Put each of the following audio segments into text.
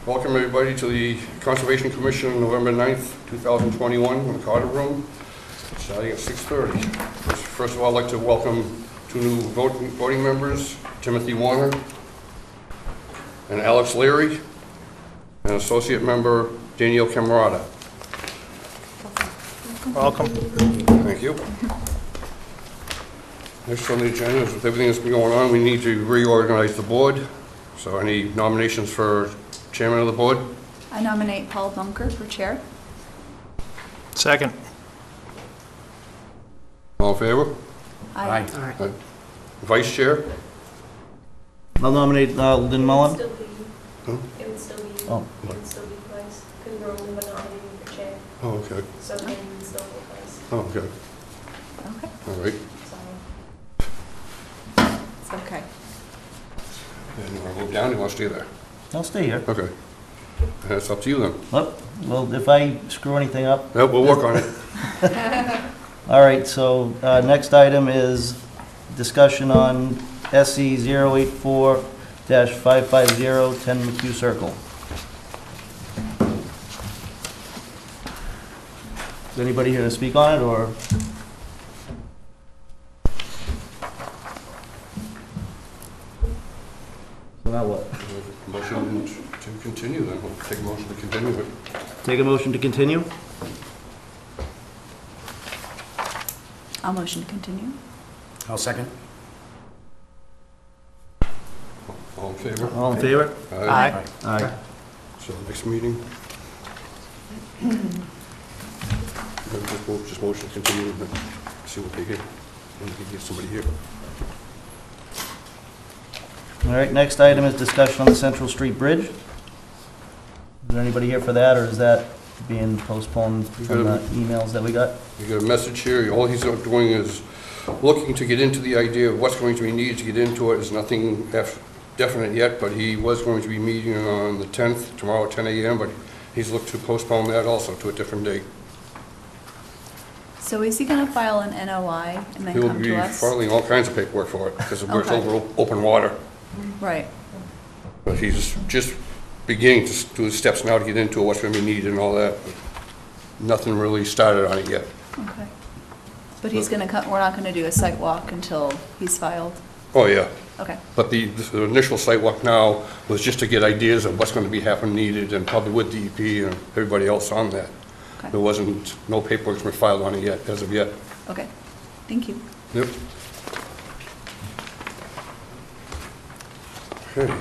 Welcome everybody to the Conservation Commission on November 9th, 2021 in the Cotter Room, starting at 6:30. First of all, I'd like to welcome two new voting members, Timothy Warner and Alex Leary, and Associate Member Danielle Camerata. Welcome. Thank you. Next on the agenda is with everything that's been going on, we need to reorganize the board. So any nominations for chairman of the board? I nominate Paul Bunker for chair. Second. All in favor? Aye. Aye. Vice chair? I'll nominate Lynn Mullen. Huh? It would still be, Oh. it would still be vice, because we're only one nominating for chair, Oh, okay. so then you would still be vice, Oh, okay. Okay. All right. so. It's okay. And you want to move down, you want to stay there? I'll stay here. Okay. That's up to you then. Well, if I screw anything up. Yep, we'll work on it. All right, so next item is discussion on SC 084-550 10 McHugh Circle. Is anybody here to speak on it, or? So now what? Motion to continue then. We'll take a motion to continue it. Take a motion to continue? I'll motion to continue. I'll second. All in favor? All in favor? Aye. Aye. So next meeting? Just motion to continue and then see what they get. When we can get somebody here. All right, next item is discussion on the Central Street Bridge. Is there anybody here for that, or is that being postponed from the emails that we got? You got a message here. All he's doing is looking to get into the idea of what's going to be needed to get into it. There's nothing definite yet, but he was going to be meeting on the 10th, tomorrow at 10 a.m., but he's looked to postpone that also to a different date. So is he going to file an NOI and then He'll come be to us? filing all kinds of paperwork for it because we're Okay. over open water. Right. But he's just beginning to do the steps now to get into what's going to be needed and all that. But nothing really started on it yet. Okay. But he's going to come, we're not going to do a site walk until he's filed? Oh, yeah. Okay. But the initial site walk now was just to get ideas of what's going to be needed and probably with DEP and everybody else on that. Okay. There wasn't, no paperwork's been filed on it yet, as of yet. Okay. Thank you. Yep. Okay.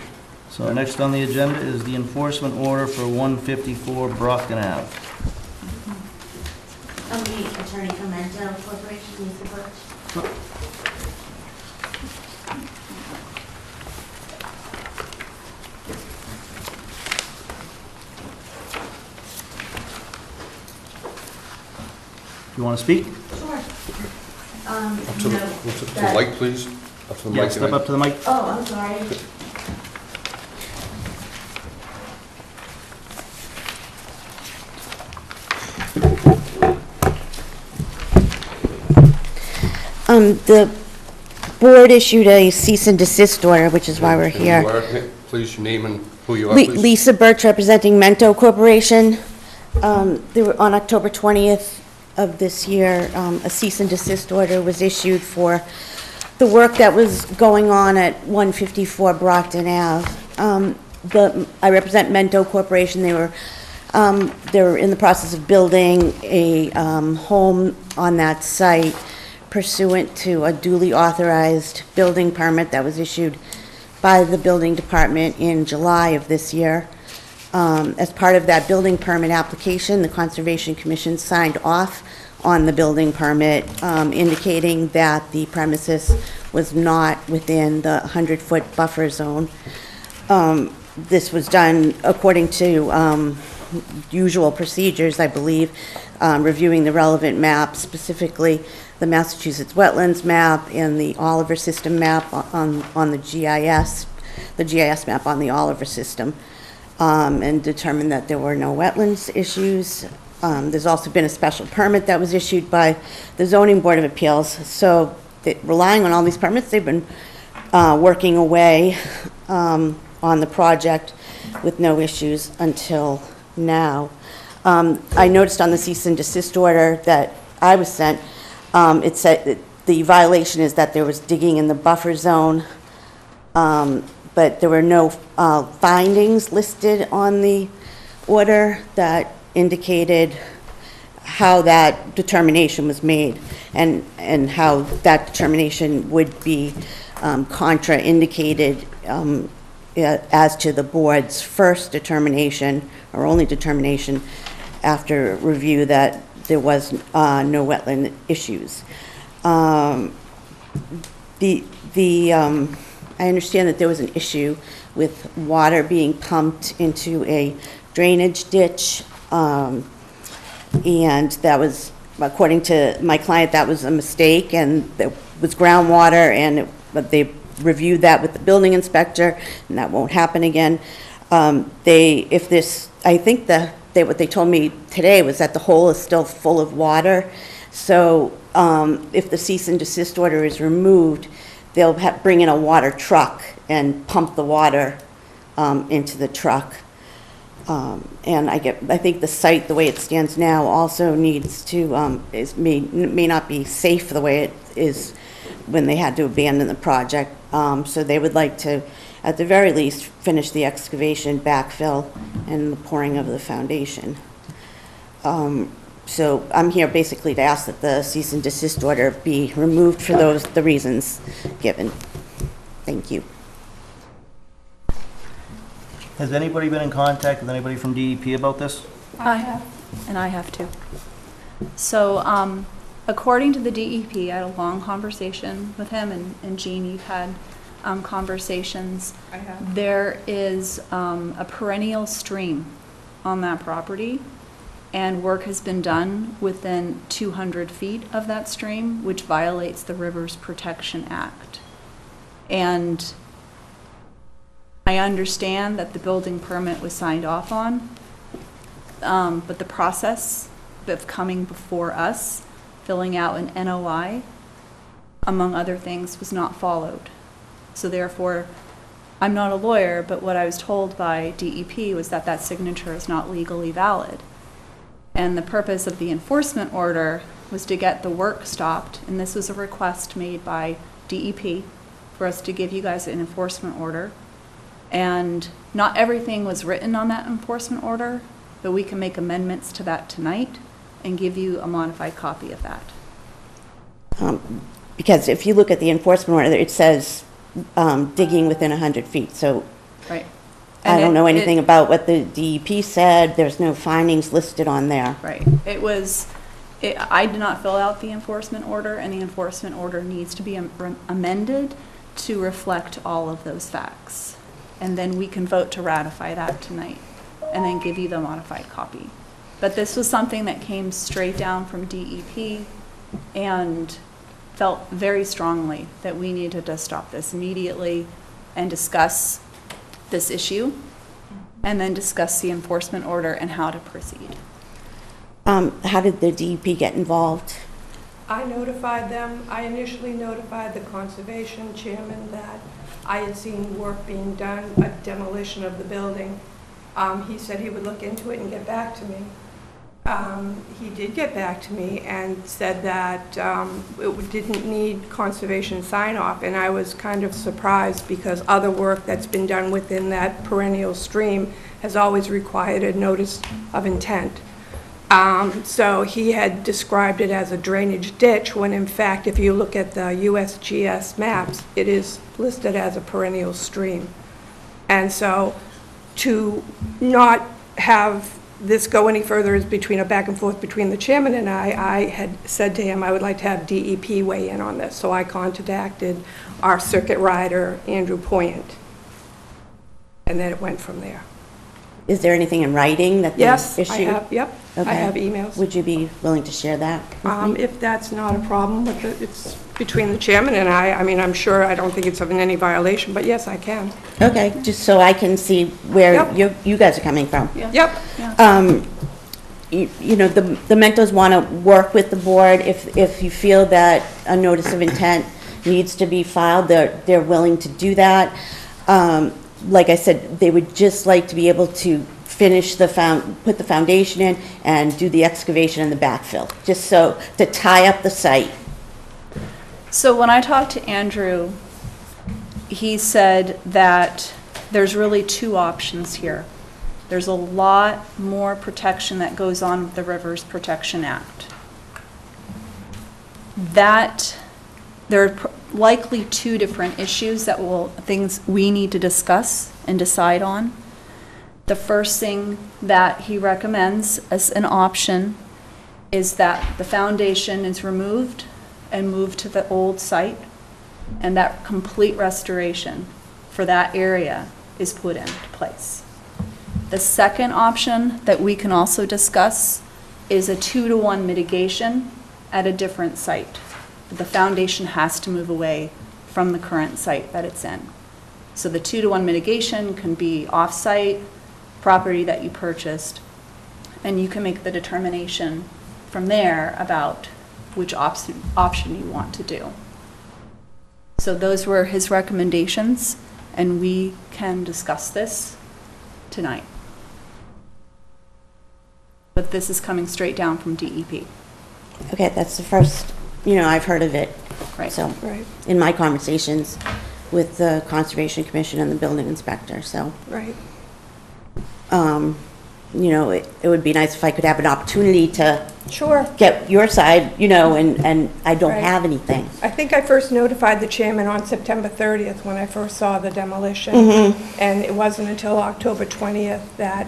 So next on the agenda is the enforcement order for 154 Brockton Ave. I'm the attorney for Mento Corporation, Lisa Birch. You want to speak? Sure. Up to the mic, please. Up to the mic. Yeah, step up to the mic. Oh, I'm sorry. The board issued a cease and desist order, which is why we're here. Please, your name and who you are, please. Lisa Birch, representing Mento Corporation. There were, on October 20th of this year, a cease and desist order was issued for the work that was going on at 154 Brockton Ave. I represent Mento Corporation. They're in the process of building a home on that site pursuant to a duly authorized building permit that was issued by the building department in July of this year. As part of that building permit application, the Conservation Commission signed off on the building permit, indicating that the premises was not within the 100-foot buffer zone. This was done according to usual procedures, I believe, reviewing the relevant map, specifically the Massachusetts Wetlands map and the Oliver System map on the GIS map on the Oliver System, and determined that there were no wetlands issues. There's also been a special permit that was issued by the Zoning Board of Appeals. So relying on all these permits, they've been working away on the project with no issues until now. I noticed on the cease and desist order that I was sent, it said that the violation is that there was digging in the buffer zone, but there were no findings listed on the order that indicated how that determination was made and how that determination would be contraindicated as to the board's first determination, or only determination, after review that there was no wetland issues. I understand that there was an issue with water being pumped into a drainage ditch, and that was, according to my client, that was a mistake, and there was groundwater, but they reviewed that with the building inspector, and that won't happen again. I think what they told me today was that the hole is still full of water, so if the cease and desist order is removed, they'll bring in a water truck and pump the water into the truck. And I think the site, the way it stands now, also needs to, may not be safe the way it is when they had to abandon the project. So they would like to, at the very least, finish the excavation, backfill, and the pouring of the foundation. So I'm here basically to ask that the cease and desist order be removed for the reasons given. Thank you. Has anybody been in contact with anybody from DEP about this? I have. And I have too. So, according to the DEP, I had a long conversation with him, and Jean, you've had conversations. I have. There is a perennial stream on that property, and work has been done within 200 feet of that stream, which violates the Rivers Protection Act. And I understand that the building permit was signed off on, but the process of coming before us, filling out an NOI, among other things, was not followed. So therefore, I'm not a lawyer, but what I was told by DEP was that that signature is not legally valid. And the purpose of the enforcement order was to get the work stopped, and this was a request made by DEP for us to give you guys an enforcement order. And not everything was written on that enforcement order, but we can make amendments to that tonight and give you a modified copy of that. Because if you look at the enforcement order, it says digging within 100 feet, so Right. I don't know anything about what the DEP said. There's no findings listed on there. Right. I did not fill out the enforcement order, and the enforcement order needs to be amended to reflect all of those facts. And then we can vote to ratify that tonight, and then give you the modified copy. But this was something that came straight down from DEP, and felt very strongly that we needed to stop this immediately and discuss this issue, and then discuss the enforcement order and how to proceed. How did the DEP get involved? I notified them, I initially notified the conservation chairman that I had seen work being done, a demolition of the building. He said he would look into it and get back to me. He did get back to me and said that it didn't need conservation sign-off, and I was kind of surprised because other work that's been done within that perennial stream has always required a notice of intent. So he had described it as a drainage ditch, when in fact, if you look at the USGS maps, it is listed as a perennial stream. And so to not have this go any further is between a back and forth between the chairman and I had said to him I would like to have DEP weigh in on this. So I contacted our circuit rider, Andrew Poyant, and then it went from there. Is there anything in writing that they Yes, issued? I have, yep, I Okay. have emails. Would you be willing to share that with me? If that's not a problem, it's between the chairman and I mean, I'm sure, I don't think it's of any violation, but yes, I can. Okay, just so I can see where Yep. you guys are coming from. Yeah. Yep, You know, the Mentos want to work with the board. If you feel that a notice of intent needs to be filed, they're willing to do that. like I said, they would just like to be able to finish put the foundation in and do the excavation and the backfill, just so, to tie up the site. So when I talked to Andrew, he said that there's really two options here. There's a lot more protection that goes on with the Rivers Protection Act. That there are likely two different issues things we need to discuss and decide on. The first thing that he recommends as an option is that the foundation is removed and moved to the old site, and that complete restoration for that area is put into place. The second option that we can also discuss is a 2-to-1 mitigation at a different site. The foundation has to move away from the current site that it's in. So the 2-to-1 mitigation can be off-site property that you purchased, and you can make the determination from there about which option you want to do. So those were his recommendations, and we can discuss this tonight. But this is coming straight down from DEP. Okay, that's the first, I've heard of it. Right. So, Right, in my conversations with the Conservation Commission and the building inspector, so, right. it would be nice if I could have an opportunity to Sure. get your side, and I don't Right. have anything. I think I first notified the chairman on September 30th when I first saw the demolition. And it wasn't until October 20th that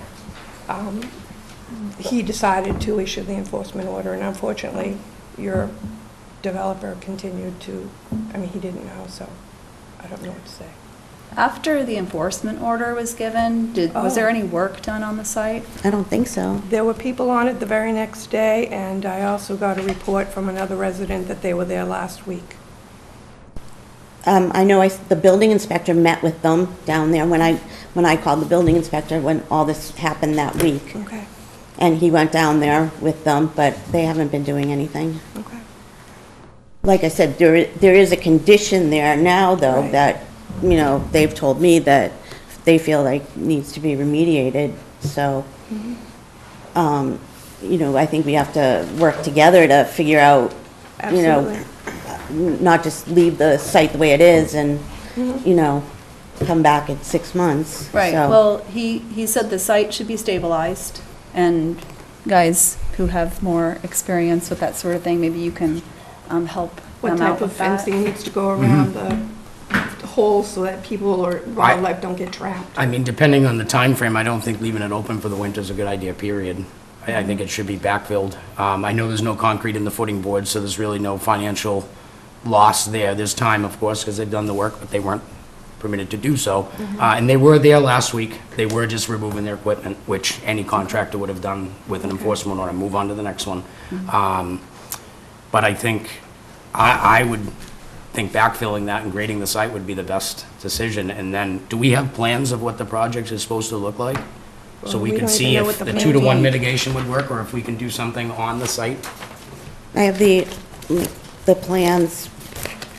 he decided to issue the enforcement order. And unfortunately, your developer continued to, he didn't know, so I don't know what to say. After the enforcement order was given, was there any work done on the site? I don't think so. There were people on it the very next day, and I also got a report from another resident that they were there last week. I know the building inspector met with them down there when I called the building inspector when all this happened that week. Okay, And he went down there with them, but they haven't been doing anything. okay. Like I said, there is a condition there now, though, Right. that, they've told me that they feel like needs to be remediated, so, I think we have to work together to figure out, Absolutely. not just leave the site the way it is and, come back in 6 months. Right, so. well, he said the site should be stabilized, and guys who have more experience with that sort of thing, maybe you can help What them type out of with that. fencing needs to go around the holes so that people or wildlife don't get trapped? I mean, depending on the time frame, I don't think leaving it open for the winter is a good idea, period. I think it should be backfilled. I know there's no concrete in the footing board, so there's really no financial loss there. There's time, of course, because they've done the work, but they weren't permitted to do so. And they were there last week. They were just removing their equipment, which any contractor would have done with an enforcement order, move on to the next one. But I think, I would think backfilling that and grading the site would be the best decision. And then, do we have plans of what the project is supposed to look like? So Well, we we can don't see even know if what the the plan 2-to-1 is. mitigation would work, or if we can do something on the site. I have the plans.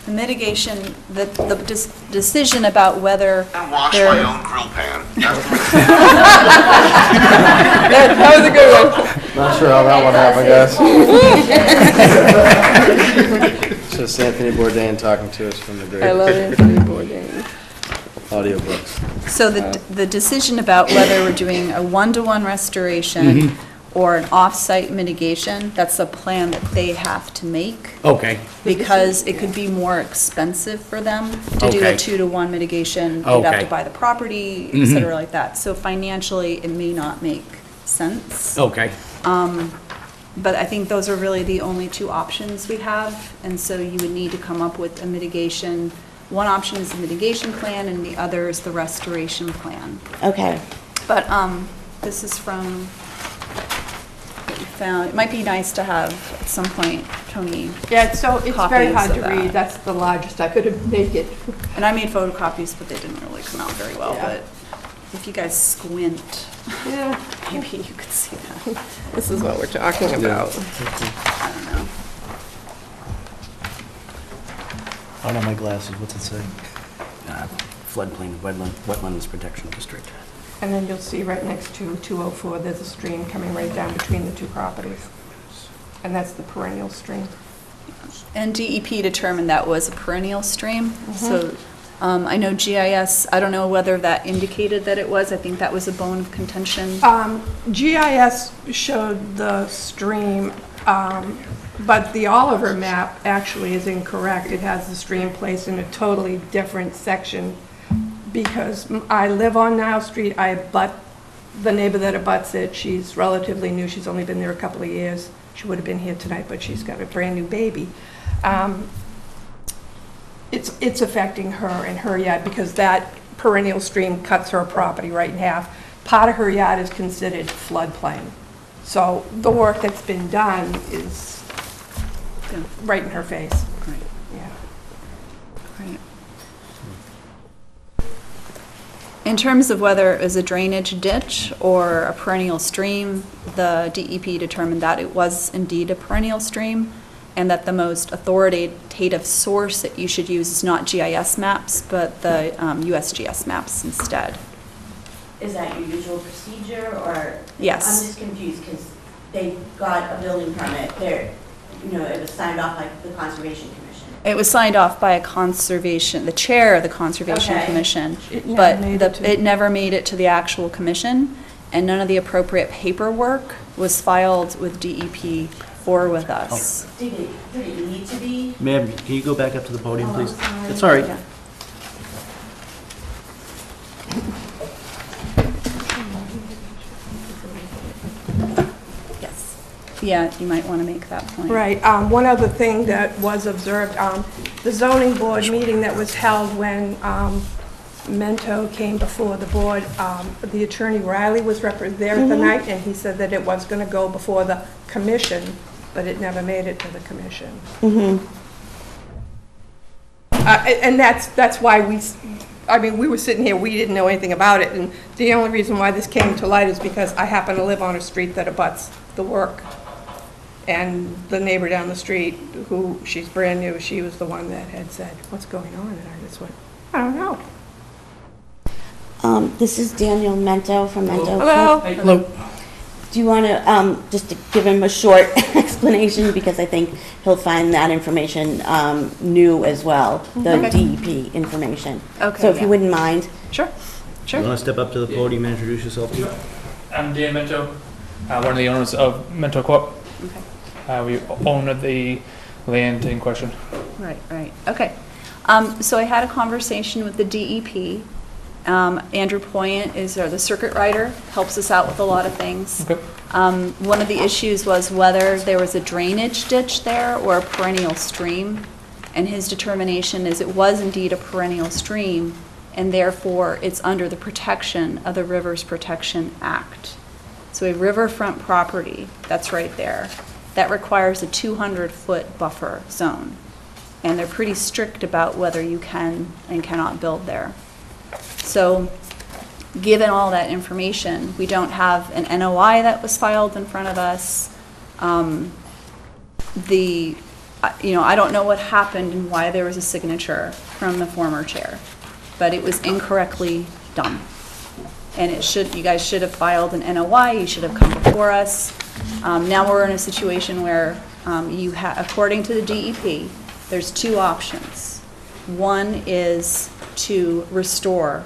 The mitigation, the decision about whether I wash there... my own grill pan. That was a good one. Not sure how that one happened, guys. It's just Anthony Bourdain talking to us from the great Anthony Bourdain. audiobooks. So the decision about whether we're doing a 1-to-1 restoration or an off-site mitigation, that's a plan that they have to make, Okay, because it could be more expensive for them to do a Okay. 2-to-1 mitigation. They'd have Okay. to buy the property, et cetera, like that. So financially, it may not make sense. okay. But I think those are really the only two options we have, and so you would need to come up with a mitigation. One option is the mitigation plan, and the other is the restoration plan. Okay. But this is from what you found. It might be nice to have at some point, Tony, Yeah, so it's very Copies hard of to that. read. That's the largest I could have made it. and I made photocopies, but they didn't really come out very well. Yeah. But if you guys squint, Yeah, maybe you could see that. this is what we're talking about. I don't know. I don't have my glasses, what's it say? floodplain wetlands protection district. And then you'll see right next to 204, there's a stream coming right down between the two properties. And that's the perennial stream. And DEP determined that was a perennial stream, so I know GIS, I don't know whether that indicated that it was, I think that was a bone of contention. GIS showed the stream, but the Oliver map actually is incorrect. It has the stream placed in a totally different section because I live on Nile Street, I abut the neighbor that abuts it. She's relatively new, she's only been there a couple of years. She would have been here tonight, but she's got a brand-new baby. It's affecting her and her yard because that perennial stream cuts her property right in half. Part of her yard is considered floodplain. So the work that's been done is right in her face. Right, Yeah. right. In terms of whether it was a drainage ditch or a perennial stream, the DEP determined that it was indeed a perennial stream, and that the most authoritative source that you should use is not GIS maps, but the USGS maps instead. Is that your usual procedure, or? Yes. I'm just confused, because they got a building permit, there, it was signed off by the Conservation Commission. It was signed off by the chair of the Conservation Okay. Commission, It never but made it to- it never made it to the actual commission, and none of the appropriate paperwork was filed with DEP or with us. Did it need to be? Ma'am, can you go back up to the podium, Oh, please? sorry. It's all right. Yeah. Yes. Yeah, you might want to make that point. Right. One other thing that was observed, the zoning board meeting that was held when Mento came before the board, the attorney Riley was there at the night, and he said that it was going to go before the commission, but it never made it to the commission. And that's why we were sitting here, we didn't know anything about it, and the only reason why this came to light is because I happen to live on a street that abuts the work. And the neighbor down the street, who, she's brand new, she was the one that had said, "What's going on?" And I just went, "I don't know." This is Daniel Mento from Mento. Hello? Hello. Do you want to, just to give him a short explanation, because I think he'll find that information new as well, the Okay. DEP information. Okay, So if yeah. you wouldn't mind. Sure, You sure. want to step up to the podium and introduce yourself, please? I'm Dan Mento, one of the owners of Mento Corp. Okay. We own the land in question. Right, okay. So I had a conversation with the DEP. Andrew Poyant is the circuit rider, helps us out with a lot of things. Okay. One of the issues was whether there was a drainage ditch there or a perennial stream. And his determination is it was indeed a perennial stream, and therefore it's under the protection of the Rivers Protection Act. So a riverfront property, that's right there, that requires a 200-foot buffer zone. And they're pretty strict about whether you can and cannot build there. So, given all that information, we don't have an NOI that was filed in front of us. I don't know what happened and why there was a signature from the former chair, but it was incorrectly done. And you guys should have filed an NOI, you should have come before us. Now we're in a situation where according to the DEP, there's two options. One is to restore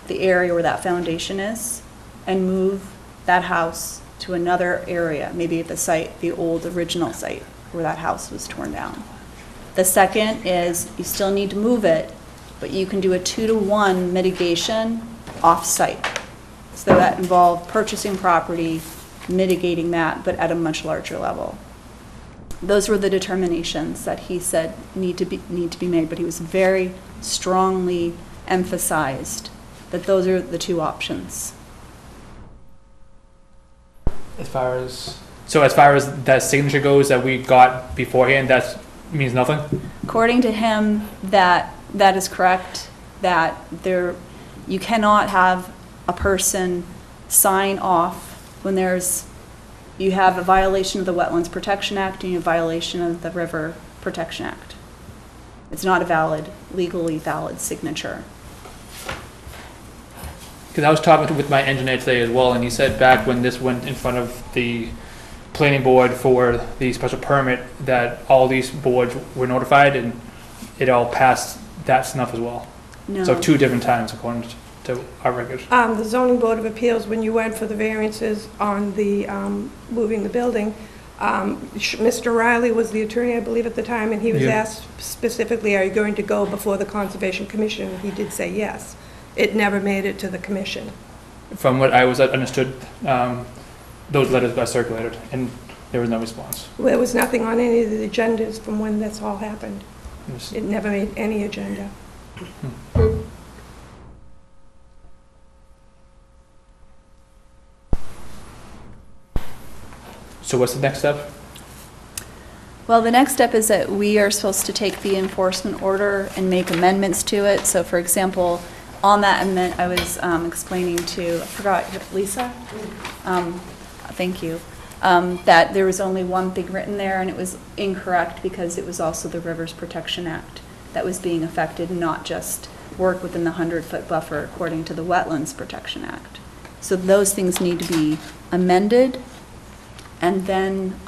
the area where that foundation is and move that house to another area, maybe at the site, the old original site where that house was torn down. The second is you still need to move it, but you can do a 2-to-1 mitigation off-site. So that involved purchasing property, mitigating that, but at a much larger level. Those were the determinations that he said need to be made, but he was very strongly emphasized that those are the two options. As far as that signature goes that we got beforehand, that means nothing? According to him, that is correct, that you cannot have a person sign off when you have a violation of the Wetlands Protection Act and you have a violation of the River Protection Act. It's not a legally valid signature. because I was talking with my engineer today as well, and he said back when this went in front of the planning board for the special permit, that all these boards were notified and it all passed that snuff as well. No. So 2 different times according to our record. The zoning board of appeals, when you went for the variances on the, moving the building, Mr. Riley was the attorney, I believe, at the time, and he was Yeah. asked specifically, are you going to go before the Conservation Commission? He did say yes. It never made it to the commission. From what I was understood, those letters got circulated and there was no response. There was nothing on any of the agendas from when this all happened. It was- It never made any agenda. So what's the next step? Well, the next step is that we are supposed to take the enforcement order and make amendments to it. So for example, on that amendment, I was explaining to, I forgot, Lisa? Thank you. That there was only one thing written there, and it was incorrect because it was also the Rivers Protection Act that was being affected, not just work within the 100-foot buffer according to the Wetlands Protection Act. So those things need to be amended, and then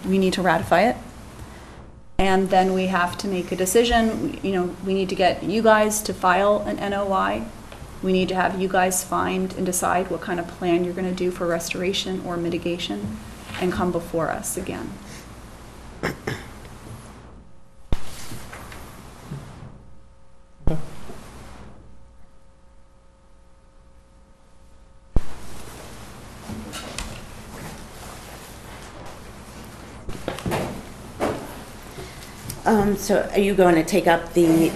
we need to ratify it. And then we have to make a decision. You know, we need to get you guys to file an NOI. We need to have you guys find and decide what kind of plan you're going to do for restoration or mitigation and come before us again. So are you going to take up the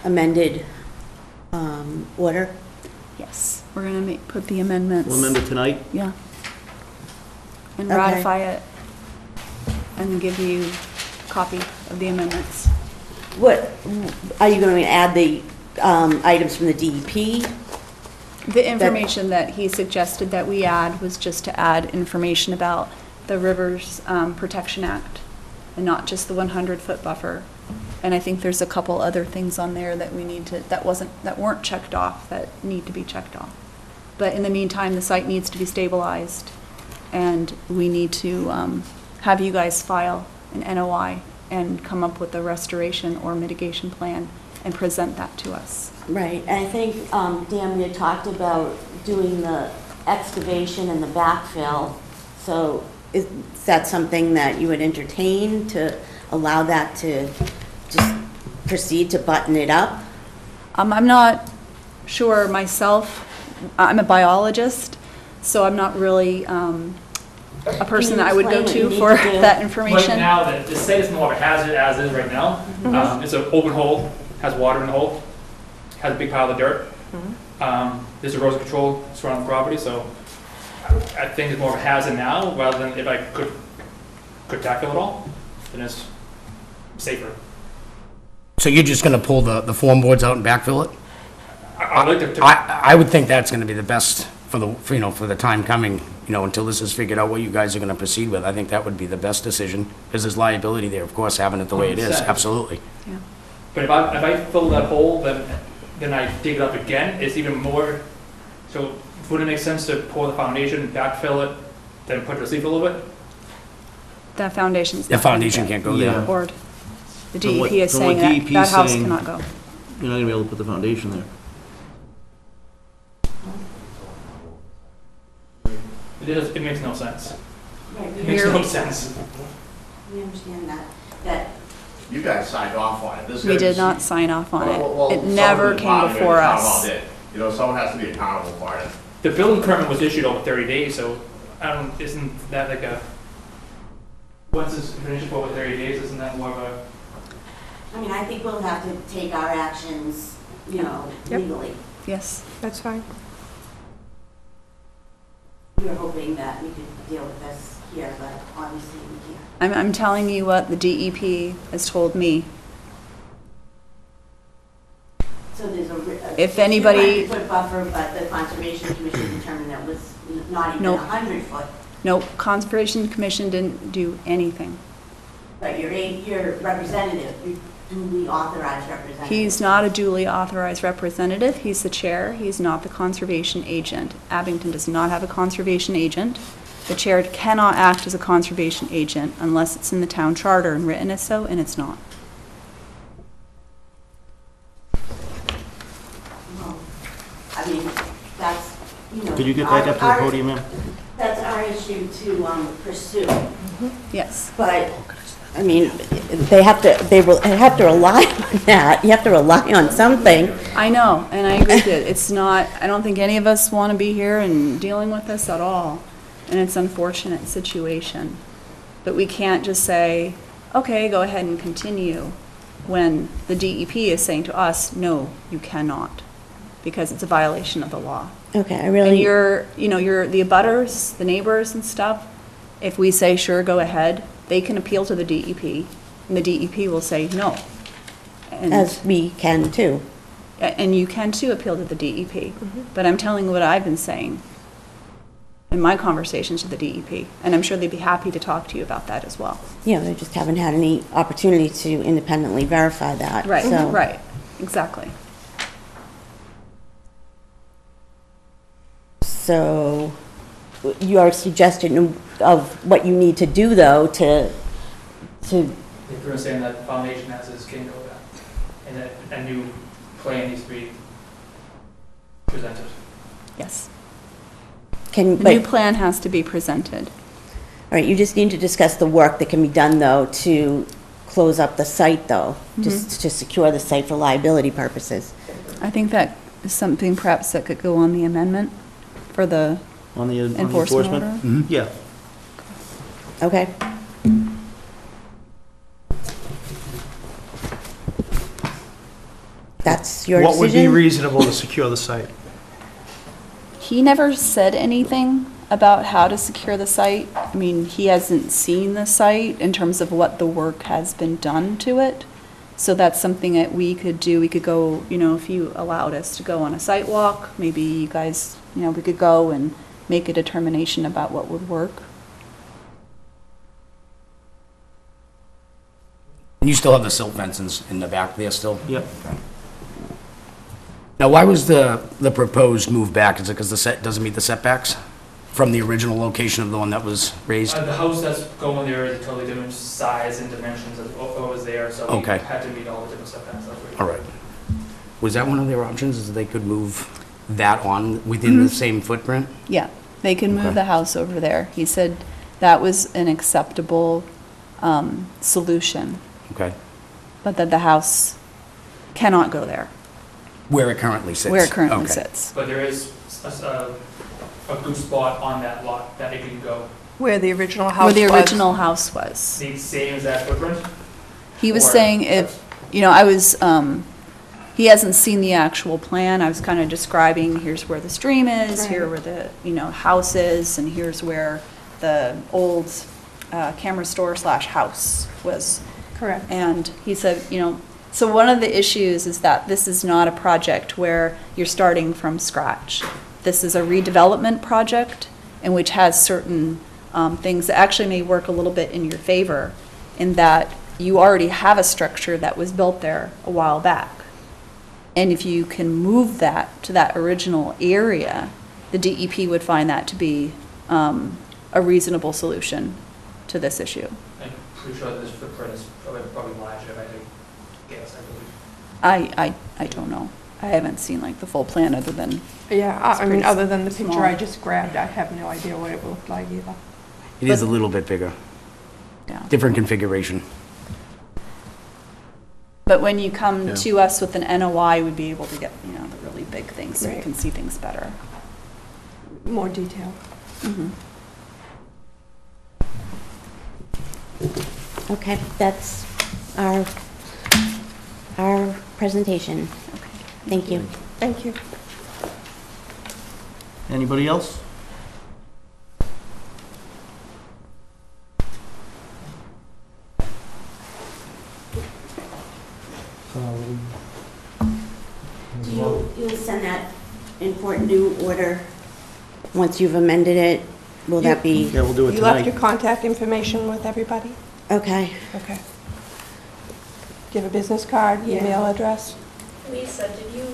amended order? Yes, we're going to put the amendments. We'll amend it tonight? Yeah. And Okay. ratify it and then give you a copy of the amendments. What, are you going to add the items from the DEP? The information that he suggested that we add was just to add information about the Rivers Protection Act and not just the 100-foot buffer. And I think there's a couple other things on there that we need to, that weren't checked off, that need to be checked off. But in the meantime, the site needs to be stabilized, and we need to have you guys file an NOI and come up with a restoration or mitigation plan and present that to us. Right, and I think, Dan, we had talked about doing the excavation and the backfill, so is that something that you would entertain to allow that to just proceed to button it up? I'm not sure myself. I'm a biologist, so I'm not really a person that I would go explain what to you for need to do? that Right information. now, the site is more of a hazard as is right now. It's an open hole, has water in the hole, has a big pile of dirt. There's erosion control surrounding the property, so I think it's more of a hazard now rather than if I could tackle it all, then it's safer. So you're just gonna pull the form boards out and backfill it? I'd like to, I would think that's gonna be the best for the time coming, until this is figured out what you guys are gonna proceed with. I think that would be the best decision, because there's liability there, of course, having it the way it is, 100%. absolutely. Yeah. but if I fill that hole, then I dig it up again, it's even more, so wouldn't it make sense to pour the foundation, backfill it, then put the sleeve a little bit? That foundation's The not gonna foundation get can't go there. Yeah. poured. The From what- DEP is from what saying that DEP that is house saying- cannot go. You're not gonna be able to put the foundation there. It makes no sense. Right, It makes no sense. we understand that. You guys signed off on it. This We is- did not sign off on Well, it. It someone never in the came department before in the town us. hall did. You know, someone has to be accountable for it. The building permit was issued over 30 days, so isn't that like a, once it's finished for over 30 days, isn't that more of a, I mean, I think we'll have to take our actions, Yep. legally. Yes. That's fine. We were hoping that we could deal with this here, but obviously we can't. I'm telling you what the DEP has told me. So there's If anybody- 200-foot buffer, but the Conservation Commission determined that was not even Nope. 100-foot. Nope, Conservation Commission didn't do anything. But your representative, your duly authorized representative. He's not a duly authorized representative. He's the chair. He's not the conservation agent. Abington does not have a conservation agent. The chair cannot act as a conservation agent unless it's in the town charter and written as so, and it's not. Well, I mean, that's, you know. Could you get back up to the our- podium, ma'am? That's our issue to pursue. Yes. But, I mean, they have to rely on that. You have to rely on something. I know, and I agree with it. It's not, I don't think any of us want to be here and dealing with this at all. And it's an unfortunate situation. But we can't just say, okay, go ahead and continue, when the DEP is saying to us, no, you cannot, because it's a violation of the law. Okay, I And really, you're the abutters, the neighbors and stuff, if we say, sure, go ahead, they can appeal to the DEP, and the DEP will say no. And as we can too. and you can too appeal to the DEP. But I'm telling you what I've been saying in my conversations with the DEP, and I'm sure they'd be happy to talk to you about that as well. You know, they just haven't had any opportunity to independently verify that. Right, so- right, exactly. So, your suggestion of what you need to do, though, to, If you're saying that the foundation as is can go back, and that a new plan needs to be presented. Yes. can, The new but, plan has to be presented. all right, you just need to discuss the work that can be done, though, to close up the site, though, just to secure the site for liability purposes. I think that is something perhaps that could go on the amendment for the On the enforcement order. enforcement? Yeah. Okay? That's your What would be decision? reasonable to secure the site? He never said anything about how to secure the site. I mean, he hasn't seen the site in terms of what the work has been done to it. So that's something that we could do. We could go, you know, if you allowed us to go on a site walk, maybe you guys, you know, we could go and make a determination about what would work. And you still have the silt fences in the back there still? Yep. Now, why was the proposed move back? Is it because the set doesn't meet the setbacks from the original location of the one that was raised? The house that's going there is a totally different size and dimensions of what was there, so we Okay. had to meet all the different setbacks. That's what- All right. Was that one of their options, is they could move that on within the same footprint? Yeah, they can move Okay. the house over there. He said that was an acceptable solution, Okay. but that the house cannot go there, Where it currently sits? where it currently Okay. sits. But there is a good spot on that lot that it can go. Where the original house Where was. the original house was. The same as that footprint? He was Or- saying if, you know, he hasn't seen the actual plan. I was kind of describing, here's where the stream is, here Right. where the, you know, house is, and here's where the old camera store / house was. Correct. And he said, you know, so one of the issues is that this is not a project where you're starting from scratch. This is a redevelopment project, and which has certain things that actually may work a little bit in your favor, in that you already have a structure that was built there a while back. And if you can move that to that original area, the DEP would find that to be a reasonable solution to this issue. I'm pretty sure this footprint is probably larger, I think, guess, I believe. I don't know. I haven't seen like the full plan other than, Yeah, It's I mean, pretty other than the picture small. I just grabbed, I have no idea what it will look like either. It is a little bit bigger, yeah. different configuration. But when you come Yeah. to us with an NOI, we'd be able to get, you know, the really big things so you Right. can see things better. More detail. Okay, that's our presentation. Thank you. Thank you. Anybody else? You'll send that in for new order, once you've amended it, will that be? Yeah, we'll do it You left tonight. your contact information with everybody? Okay. Okay. Do you have a business card, Yeah. email address? Lisa, did you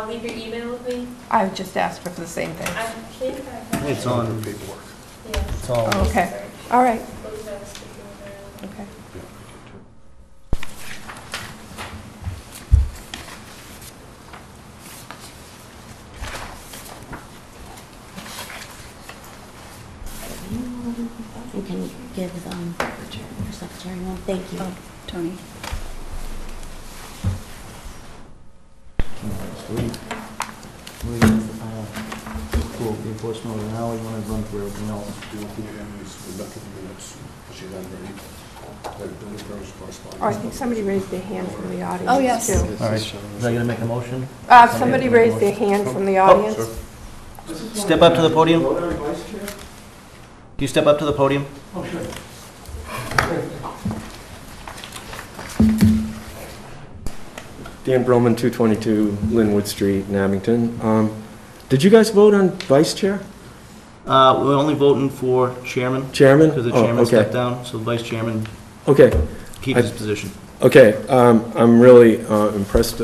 leave your email with me? I just asked for the same thing. I think I have. It's on, Paperwork. Yes. it's all, Oh, okay, all right, Those I was speaking with okay. Yeah, I did too. You can give, your secretary one. Thank you. Oh, Tony. cool, the enforcement order. Now we want to run through everything else. Do you want to do the back of the minutes? Is she done ready? That building permits correspondence. Oh, I think somebody raised their hand from the audience, Oh, yes. too. All right, is that gonna make a motion? Somebody raised their hand from the Oh, audience. sir. Step up to the podium. Can you step up to the podium? Dan Broman, 222 Linwood Street in Abington. Did you guys vote on vice chair? We're only voting for chairman, Chairman? because the Oh, chairman okay. stepped down, so the vice chairman Okay, keeps his position. okay. I'm really impressed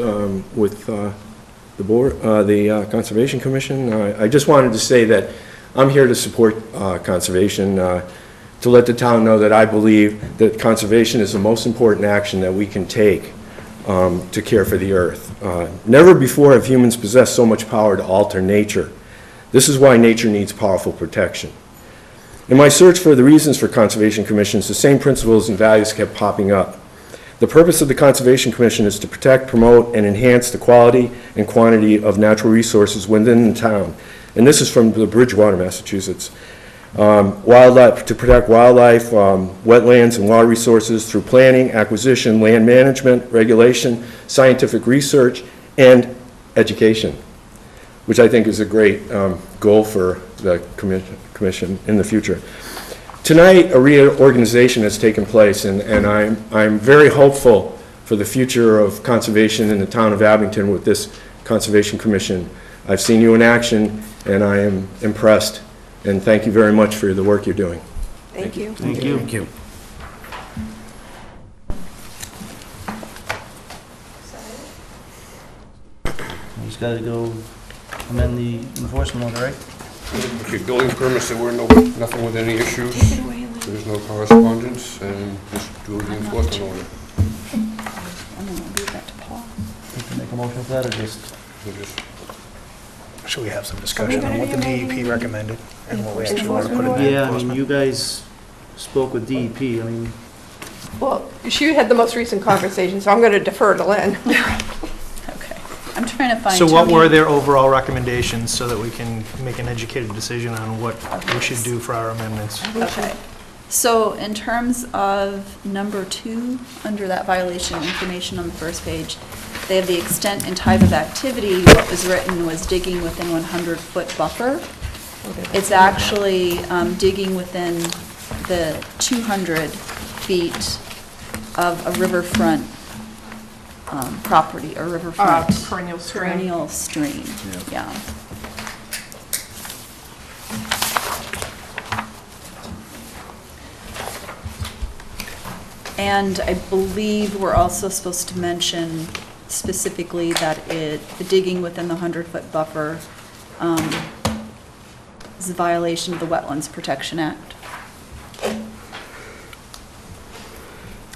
with the board, the Conservation Commission. I just wanted to say that I'm here to support conservation, to let the town know that I believe that conservation is the most important action that we can take to care for the earth. Never before have humans possessed so much power to alter nature. This is why nature needs powerful protection. In my search for the reasons for conservation commissions, the same principles and values kept popping up. The purpose of the Conservation Commission is to protect, promote, and enhance the quality and quantity of natural resources within the town. And this is from the Bridgewater, Massachusetts. Wildlife, to protect wildlife, wetlands, and water resources through planning, acquisition, land management, regulation, scientific research, and education, which I think is a great goal for the commission in the future. Tonight, a reorganization has taken place, and I'm very hopeful for the future of conservation in the town of Abington with this Conservation Commission. I've seen you in action, and I am impressed, and thank you very much for the work you're doing. Thank you. Thank you. Thank you. We just gotta go amend the enforcement order, right? Okay, building permits, there were nothing with any issues. There's no correspondence, and just do the enforcement order. I'm gonna leave that to Paul. We can make a motion for that, or just, So just Should we have some discussion on what the DEP recommended and what we actually want to put in the yeah, I mean, enforcement? you guys spoke with DEP, I mean, Well, she had the most recent conversation, so I'm going to defer to Lynn. Okay. I'm trying to find. So what Tony. were their overall recommendations so that we can make an educated decision on what we should do for our amendments? Okay. So in terms of number 2, under that violation information on the first page, they have the extent and type of activity. What was written was digging within 100-foot buffer. It's actually digging within the 200 feet of a riverfront property, or riverfront Perennial stream. perennial stream, yeah. And I believe we're also supposed to mention specifically that the digging within the 100-foot buffer is a violation of the Wetlands Protection Act,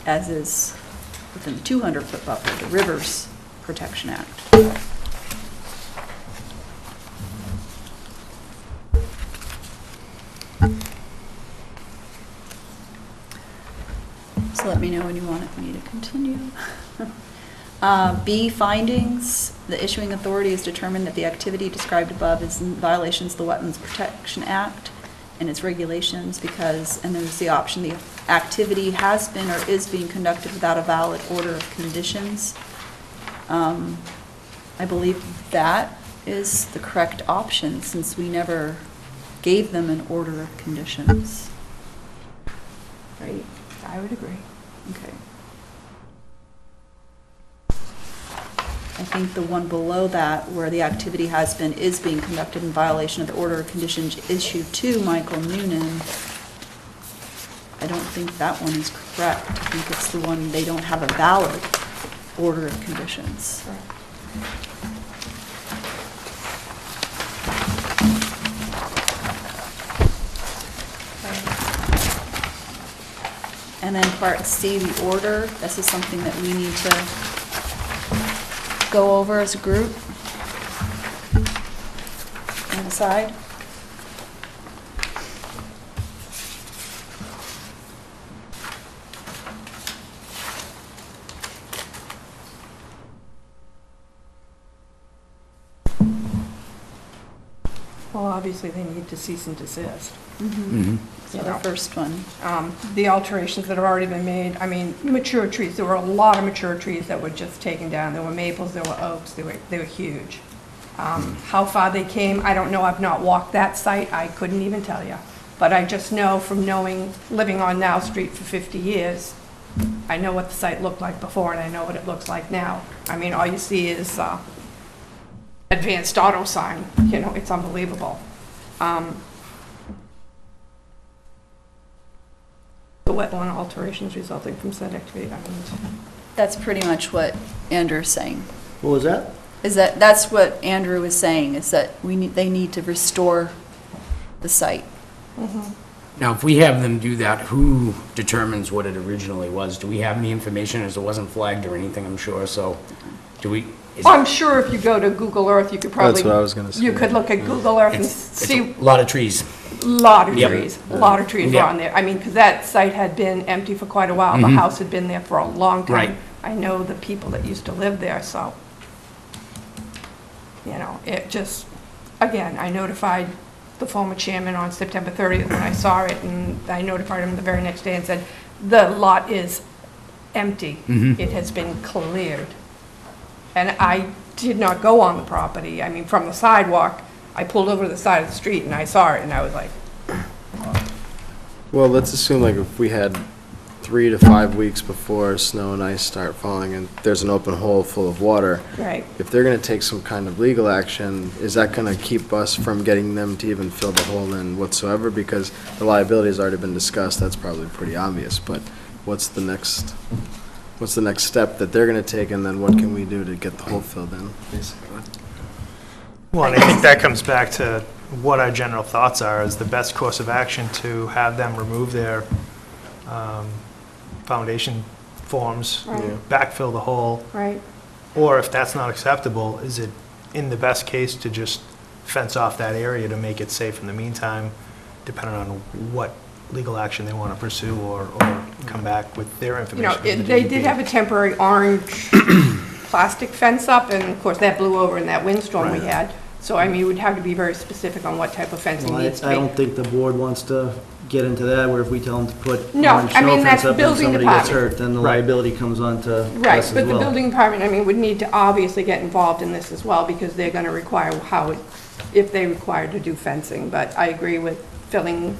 as is within the 200-foot buffer, the Rivers Protection Act. So let me know when you want me to continue. B, findings. The issuing authority has determined that the activity described above is in violations of the Wetlands Protection Act and its regulations because, and there's the option, the activity has been or is being conducted without a valid order of conditions. I believe that is the correct option since we never gave them an order of conditions. Right? I would agree. Okay. I think the one below that, where the activity has been, is being conducted in violation of the order of conditions issued to Michael Noonan, I don't think that one is correct. I think it's the one, they don't have a valid order of conditions. And then part C, the order, this is something that we need to go over as a group and decide. Well, obviously, they need to cease and desist. So the first one. The alterations that have already been made, I mean, mature trees, there were a lot of mature trees that were just taken down. There were maples, there were oaks, they were huge. How far they came, I don't know, I've not walked that site, I couldn't even tell you. But I just know from living on Now Street for 50 years, I know what the site looked like before and I know what it looks like now. I mean, all you see is advanced auto sign, you know, it's unbelievable. The wetland alterations resulting from said activity, I mean, That's pretty much what Andrew's saying. What was that? That's what Andrew was saying, is that they need to restore the site. Now, if we have them do that, who determines what it originally was? Do we have any information, as it wasn't flagged or anything, I'm sure, so do we? I'm sure if you go to Google Earth, you could probably. That's what I was gonna say. You could look at Google Earth and It's see a lot of trees. a lot of Yep. trees, a lot of trees were Yep. on there. I mean, because that site had been empty for quite a while. The house had been there for a long time. Right. I know the people that used to live there, so, you know, it just, again, I notified the former chairman on September 30th when I saw it, and I notified him the very next day and said, the lot is empty. It has been cleared. And I did not go on the property. I mean, from the sidewalk, I pulled over to the side of the street and I saw it and I was like, Well, let's assume like if we had 3 to 5 weeks before snow and ice start falling and there's an open hole full of water, right. if they're gonna take some kind of legal action, is that gonna keep us from getting them to even fill the hole in whatsoever? Because the liability has already been discussed, that's probably pretty obvious, but what's the next step that they're gonna take, and then what can we do to get the hole filled in, basically? Well, and I think that comes back to what our general thoughts are, is the best course of action to have them remove their foundation forms, Right. backfill the hole, Right. or if that's not acceptable, is it in the best case to just fence off that area to make it safe in the meantime, depending on what legal action they want to pursue, or come back with their You information. know, from the they DEP. did have a temporary orange plastic fence up, and of course, that blew over in that windstorm we Right. had. So, I mean, you would have to be very specific on what type of fencing Well, needs to I be. don't think the board wants to get into that, where if we tell them to put No, orange I snow mean, fence that's up and building somebody gets department. hurt, then the Right. liability comes on to Right, us as but the well. building department, I mean, would need to obviously get involved in this as well, because they're gonna require if they require to do fencing, but I agree with filling,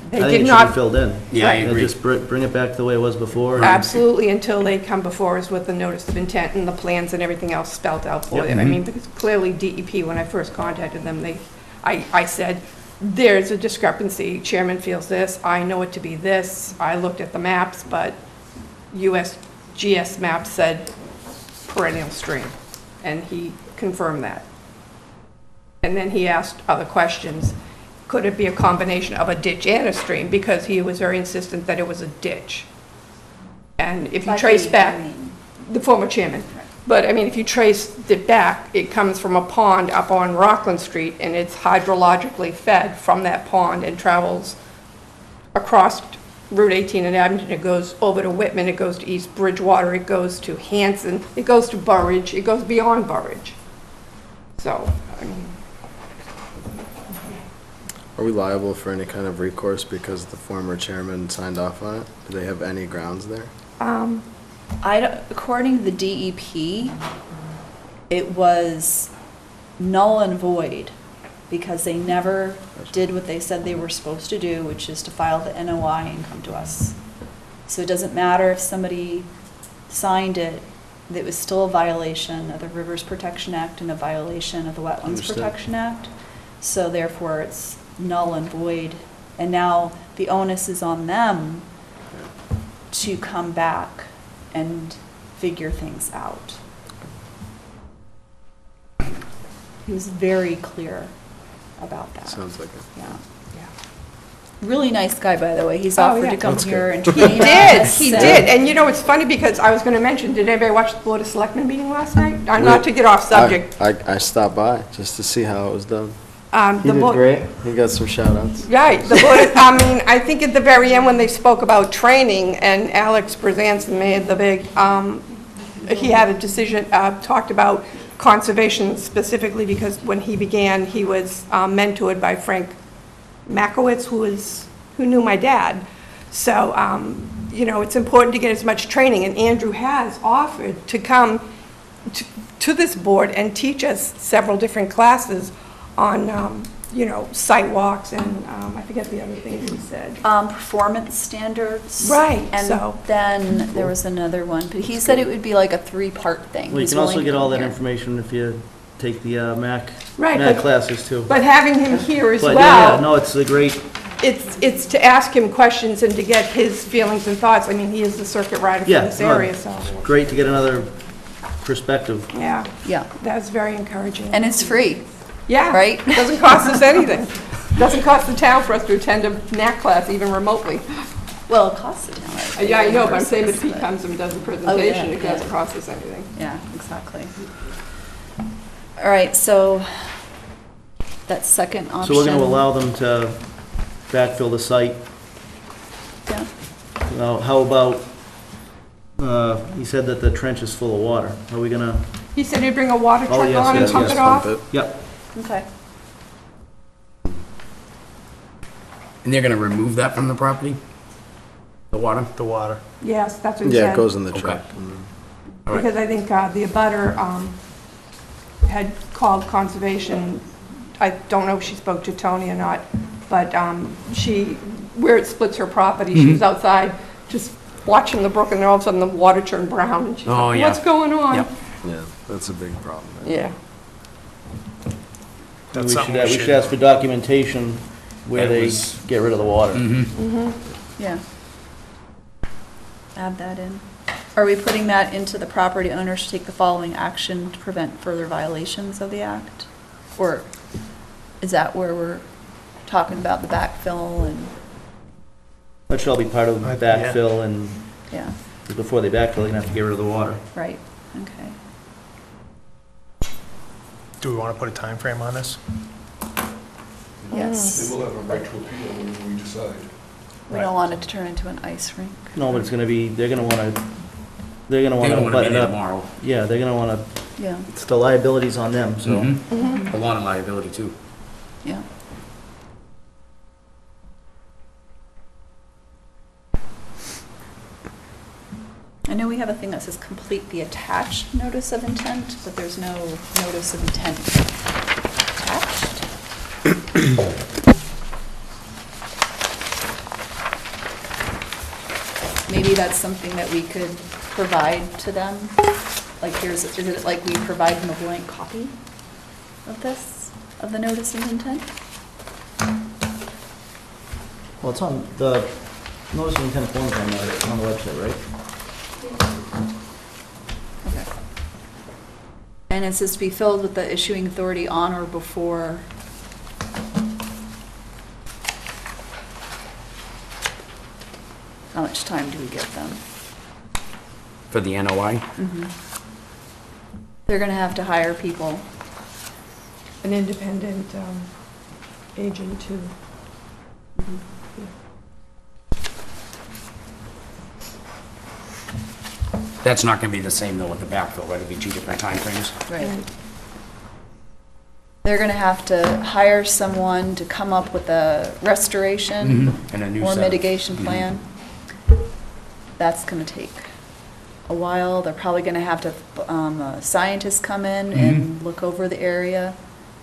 I they think did it should be not, filled in. Yeah, I And agree. just bring it back to the way it was before. and- absolutely, until they come before us with the notice of intent and the plans and everything else spelled out for Yep. them. I mean, because clearly DEP, when I first contacted them, I said, there's a discrepancy, chairman feels this, I know it to be this, I looked at the maps, but USGS maps said perennial stream, and he confirmed that. And then he asked other questions. Could it be a combination of a ditch and a stream? Because he was very insistent that it was a ditch. And if you Like trace the- back, I mean, the former chairman, but I mean, if you trace it back, it comes from a pond up on Rockland Street, and it's hydrologically fed from that pond and travels across Route 18 in Abington. It goes over to Whitman, it goes to East Bridgewater, it goes to Hanson, it goes to Burridge, it goes beyond Burridge. So, I mean, Are we liable for any kind of recourse because the former chairman signed off on it? Do they have any grounds there? According to the DEP, it was null and void because they never did what they said they were supposed to do, which is to file the NOI and come to us. So it doesn't matter if somebody signed it, it was still a violation of the Rivers Protection Act and a violation of the Wetlands Understood. Protection Act. So therefore, it's null and void. And now the onus is on them to come back and figure things out. He was very clear about that. Sounds like it. Yeah. Really nice guy, by the way. He's Oh, offered yeah. to come That's here good. and He train did, us, he and- did. And you know, it's funny because I was going to mention, did anybody watch the Board of Selectmen meeting last night? Not to get off subject. I stopped by just to see how it was done. The He did Board- great. He got some shout outs. Right, I mean, I think at the very end when they spoke about training and Alex Berzanson made the big, he had a decision, talked about conservation specifically because when he began, he was mentored by Frank Makowitz, who knew my dad. So, you know, it's important to get as much training, and Andrew has offered to come to this board and teach us several different classes on, you know, site walks and, I forget the other things he said. Performance standards. Right, And so- then there was another one, but he said it would be like a 3-part thing. Well, you He's can also willing get to all come that here. information if you take the MAC Right, MAC but- classes too. But having him here as But yeah, well, no, it's a great, it's to ask him questions and to get his feelings and thoughts. I mean, he is the circuit rider for Yeah, this no. area, so, great to get another perspective. yeah, Yeah, that's very encouraging. and it's free, Yeah. right? It doesn't cost us anything. Doesn't cost the town for us to attend a NAC class even remotely. Well, it costs the town. right? Yeah, I know, but I'm saying if Reimburses, he but- comes and does a presentation, it yeah. doesn't cost us anything. Yeah, exactly. All right, so that second option. So we're gonna allow them to backfill the site. Yeah. Now, how about, he said that the trench is full of water. Are we gonna, He said he'd bring a water Oh, truck yes, on and yes, pump yes, it off. yep, Okay. And they're gonna remove that from the property? The water? The water. Yes, that's what he said. Yeah, it goes in the Okay. truck. All right. Because I think the abutter had called conservation. I don't know if she spoke to Tony or not, but where it splits her property, she was Mm-hmm. outside just watching the brook, and then all of a sudden the water turned brown. And she's Oh, like, yeah. what's going on? Yep. Yeah, that's a big problem. Yeah. That's we something should, we we should ask for documentation where It they was- get rid of the water. Yeah. Add that in. Are we putting that into the property owner should take the following action to prevent further violations of the act? Or is that where we're talking about the backfill and, That should all be part of the Yeah. backfill, and yeah, before they backfill, they're gonna have to get rid of the water. right, okay. Do we want to put a time frame on this? Yes, They will have a right to appeal when we decide. we don't want it to turn into an ice rink. No, but it's gonna be, they're gonna wanna They're gonna wanna be button there up. tomorrow. Yeah, they're gonna wanna, Yeah, it's the liabilities on them, so. Mhm. A lot of liability too. yeah. I know we have a thing that says complete the attached notice of intent, but there's no notice of intent attached. Maybe that's something that we could provide to them. Like here's, is it like we provide them a blank copy of this, of the notice of intent? Well, it's on, the notice of intent forms on the website, right? Okay. And it says to be filled with the issuing authority on or before. How much time do we give them? For the NOI? They're gonna have to hire people. An independent agent too. That's not gonna be the same though with the backfill, right? It'll be two different timeframes. Right. They're gonna have to hire someone to come up with a restoration And a new or set. mitigation plan. That's gonna take a while. They're probably gonna have to, scientists come in and look over the area,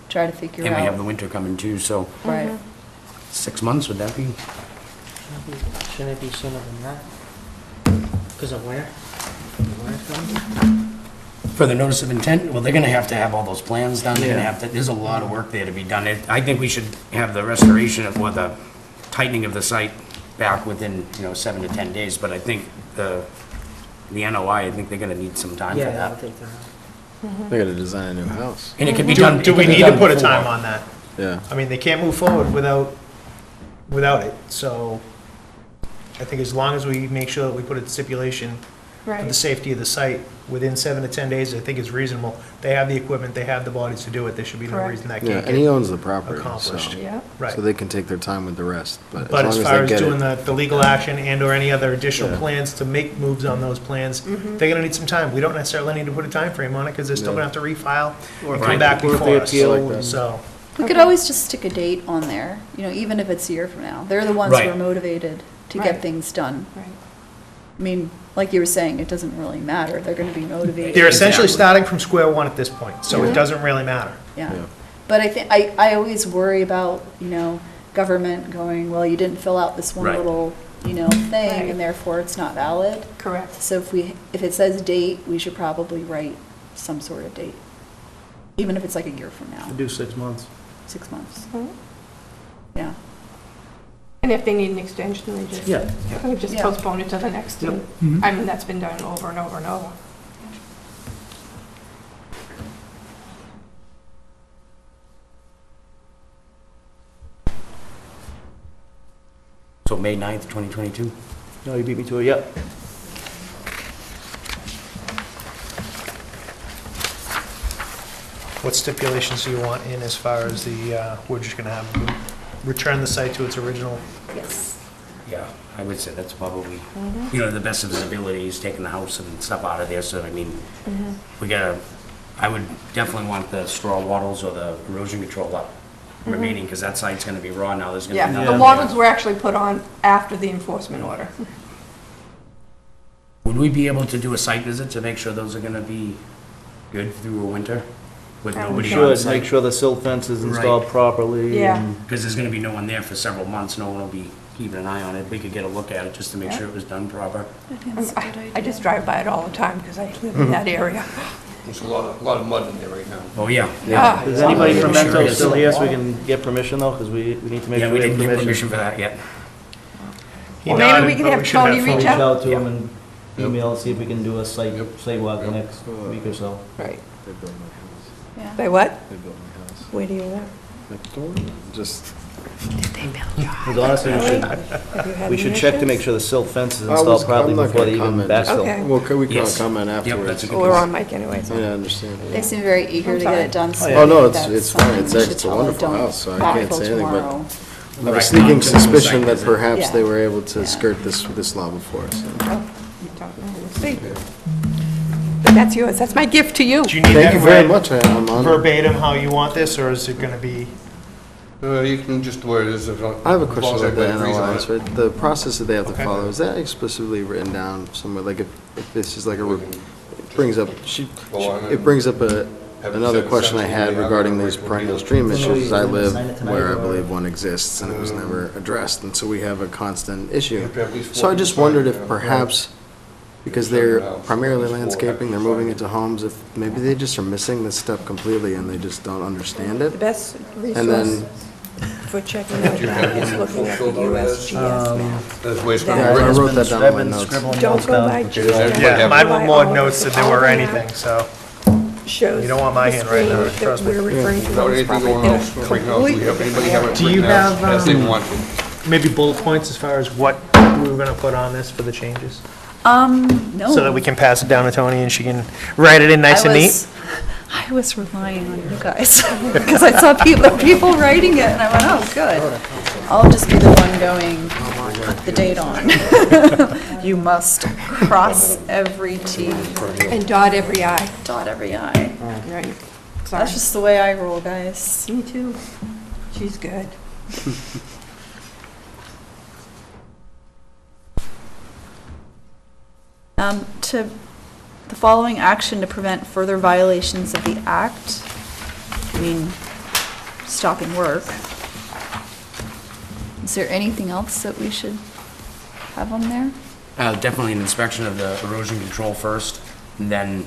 try to figure And we have the out. winter coming too, so Right. 6 months, would that be? Shouldn't it be sooner than that? Because of where? For the notice of intent, well, they're gonna have to have all those plans done, they're gonna Yeah. have to, there's a lot of work there to be done. I think we should have the restoration or the tightening of the site back within, 7 to 10 days, but I think the NOI, I think they're gonna need some time for Yeah, that'll that. take time. They gotta design a new house. And it could be done. Do we need to put a time on that? Yeah. I mean, they can't move forward without it, so I think as long as we make sure that we put a stipulation for the Right. safety of the site within 7 to 10 days, I think is reasonable. They have the equipment, they have the bodies to do it, there should be no Correct. reason that Yeah, can't and he get owns the property, so, accomplished. Yeah. Right. so they can take their time with the rest, but as But long as as far they as get doing it. the legal action and/or any other additional Yeah. plans to make moves on those plans, they're gonna need some time. We don't necessarily need to put a time frame on it, because they're still Yeah. gonna have to refile and Right. come back Or if before they us. appeal, Like that. So, We could always just stick a date on there, you know, even if it's a year from now. They're the ones who Right. are motivated to Right. get things done. Right. I mean, like you were saying, it doesn't really matter. They're gonna be motivated. they're essentially Exactly. starting from square one at this point, so it doesn't really matter. Yeah. Yeah. But I think, I always worry about, you know, government going, well, you didn't fill out this one Right. little, you know, Right. thing, and therefore it's not valid. Correct. So if it says date, we should probably write some sort of date, even if it's like a year from now, Do 6 months. 6 months. Mhm. Yeah. And if they need an extension, they just, Yeah. they just Yeah. postpone it to the next Yep. one. I mean, that's been done over and over and over. So May 9th, 2022? No, you beat me to it, yep. What stipulations do you want in as far as we're just gonna have, return the site to its original? Yes. Yeah, I would say that's probably, you know, the best of visibility is taking the house and stuff out of there, so I mean, we gotta, I would definitely want the straw wattles or the erosion control up remaining, because that site's gonna be raw now, there's gonna be Yeah, nothing. the wattles were actually put on after the enforcement order. Would we be able to do a site visit to make sure those are gonna be good through a winter with Yeah, we nobody on Should, make site? sure the silt fence is installed Right. properly. Yeah. and- Because there's gonna be no one there for several months, no one will be keeping an eye on it. We could get a look at it just to make Yeah. sure it was done proper. I think that's a good idea. I just drive by it all the time because I live in that area. There's a lot of mud in there right now. Oh, yeah. Ah. Is anybody from Sure Mento is. still here so we can get permission though? Because we need to make Yeah, sure we we didn't have get permission. permission for that yet. He Well, maybe nodded, we can but have should Tony full- reach Reach out. out to Yeah. him and email, see if we can do a site walk the next week or so. Right. They built my house. Yeah. They what? They built my house. Where do you live? Next door, just. Because honestly, we should check to make sure the silt fence is I was- installed properly I'm not before they gonna even comment. backfill. Okay. Well, we can Yes. comment Yep, afterwards. that's a good Oh, we're on mic anyway, so. Yeah, I understand. They seem very eager to get it done. so Oh, Oh, no, that's it's fine. something It's we a- should it's a tell them, wonderful don't house, so I can't backfill say anything, but- tomorrow. I have a Right, sneaking not to the suspicion site that visit. perhaps Yeah. they were able to Yeah. skirt this law before, so. You don't know. We'll see. But that's yours. That's my gift to you. Do you need Thank that you very read much, I'm on. verbatim how you want this, or is it gonna be? You can just where it is. I have a question about the NOIs, right? right? The process that they have to Okay. follow, is that explicitly written down somewhere? Like if this is like a, it brings up, it brings up another question I had regarding these perennial stream issues. I live where I believe one exists and it was never addressed, and so we have a constant issue. So I just wondered if perhaps, because they're primarily landscaping, they're moving into homes, if maybe they just are missing this step completely and they just don't understand The it. best And resource then, for checking out that is looking at the USGS map. That's the way it's Yeah, gonna I be. wrote I've that down been in my notes. scribbling Don't notes go down. by Everybody GIS. Yeah, have- mine were more notes than they were anything, so. Shows You don't want my the handwriting on it, screen trust me. that we're referring to Without as anything property going in on a right now, do completely you have anybody different have area. it Do written you out have, as they want to? Maybe bullet points as far as what we were gonna put on this for the changes? No. So that we can pass it down to Tony and she can write it in nice and neat? I was relying on you guys, because I saw people writing it, and I went, oh, good. I'll just be the one going, put the date on. You must cross every T, And dot every I. dot every I. Right. Sorry. That's just the way I roll, guys. Me too. She's good. To the following action to prevent further violations of the act, I mean, stopping work. Is there anything else that we should have on there? Definitely an inspection of the erosion control first, and then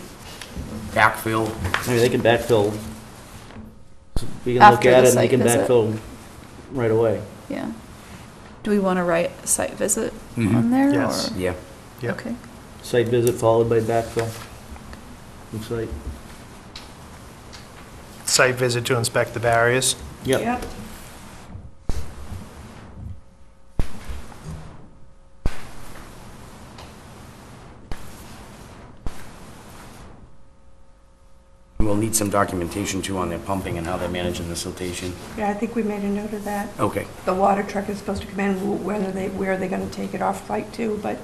backfill. Maybe they can backfill. We can look After at the it and they site can visit. backfill right away. Yeah. Do we want to write a site visit Mhm. on there? Yes. or- Yeah. Yep. Okay. Site visit followed by backfill. Looks like. Site visit to inspect the barriers. Yep. We'll need some documentation too on their pumping and how they're managing the siltation. Yeah, I think we made a note of that. Okay. The water truck is supposed to come in, where are they gonna take it off site to, but,